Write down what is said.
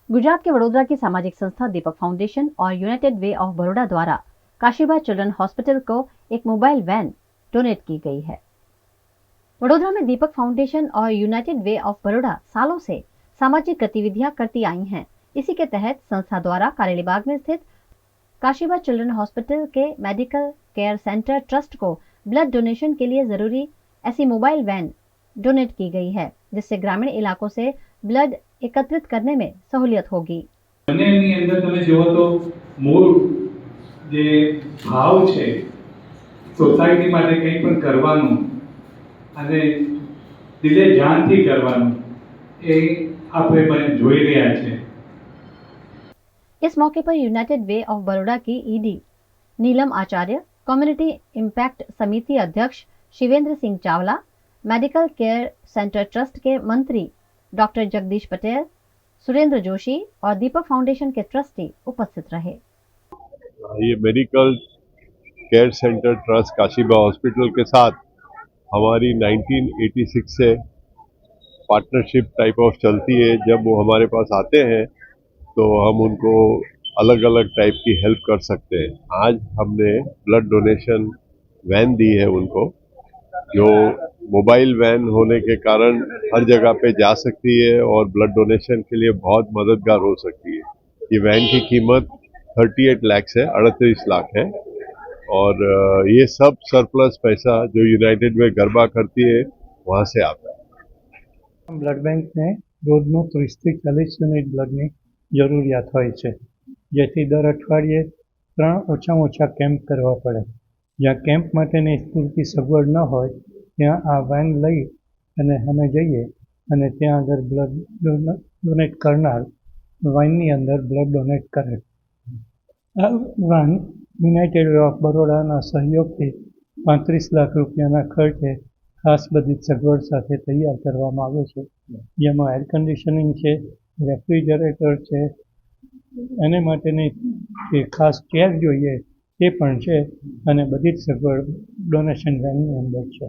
गुजरात के वडोदरा की सामाजिक संस्था दीपक फाउंडेशन और यूनाइटेड वे ऑफ बड़ौदा द्वारा काशीबाग चिल्ड्रन हॉस्पिटल को एक मोबाइल वैन डोनेट की गई है। वडोदरा में दीपक फाउंडेशन और यूनाइटेड वे ऑफ बड़ौदा सालों से सामाजिक गतिविधियां करती आई हैं। इसी के तहत संस्था द्वारा कारेलीबाग में स्थित काशीबाग चिल्ड्रन हॉस्पिटल के मेडिकल केयर सेंटर ट्रस्ट को ब्लड डोनेशन के लिए जरूरी ऐसी मोबाइल वैन डोनेट की गई है, जिससे ग्रामीण इलाकों से ब्लड एकत्रित करने में सहूलियत होगी। બંનેની અંદર તમે જુઓ તો મૂળ જે ભાવ છે સોસાયટી માટે કંઈ પણ કરવાનું અને દિલે જાનથી કરવાનું એ આપણે જોઈ રહ્યા છે। इस मौके पर यूनाइटेड वे ऑफ बड़ौदा की ED Neelam Acharya, community impact समिति अध्यक्ष Shivendra Singh Chawla, medical care centre trust के मंत्री डॉक्टर जगदीश पटेल, सुरेंद्र जोशी और दीपक फाउंडेशन के ट्रस्टी उपस्थित रहे। ये medical care centre trust Kashibag hospital के साथ हमारी 1986 से पार्टनरशिप टाइप ऑफ चलती है। जब वो हमारे पास आते हैं तो हम उनको अलग अलग टाइप की हेल्प कर सकते हैं। आज हमने ब्लड डोनेशन वैन दी है उनको, जो मोबाइल वैन होने के कारण हर जगह पे जा सकती है और ब्लड डोनेशन के लिए बहुत मददगार हो सकती है। ये वैन की कीमत 38 लाख है, 38 लाख है और ये सब सरप्लस पैसा जो यूनाइटेड वे गरबा करती है वहाँ से आता है। ब्लड बैंक ने रोजनो 30 થી 40 યુનિટ બ્લડની જરૂરિયાત હોય છે, જેથી દર અઠવાડિયે 3 ઓછામાં ઓછા કેમ્પ કરવા પડે। જ્યાં કેમ્પ માટેની પૂરતી સગવડ ન હોય ત્યાં આ વેન લઈ અને અમે જઈએ અને ત્યાં આગળ બ્લડ ડોનેટ કરનાર વાનની અંદર બ્લડ ડોનેટ કરે। આ વાન યુનાઇટેડ વે ઓફ બરોડાના સહયોગથી 35 લાખ રૂપિયાના ખર્ચે ખાસ બધી સગવડ સાથે તૈયાર કરવામાં આવ્યો છે, જેમાં એર કન્ડિશનિંગ છે, રેફ્રિજરેટર છે, એને માટેની જે ખાસ ચેર જોઈએ તે પણ છે અને બધી જ સગવડ ડોનેશન વેનની અંદર છે।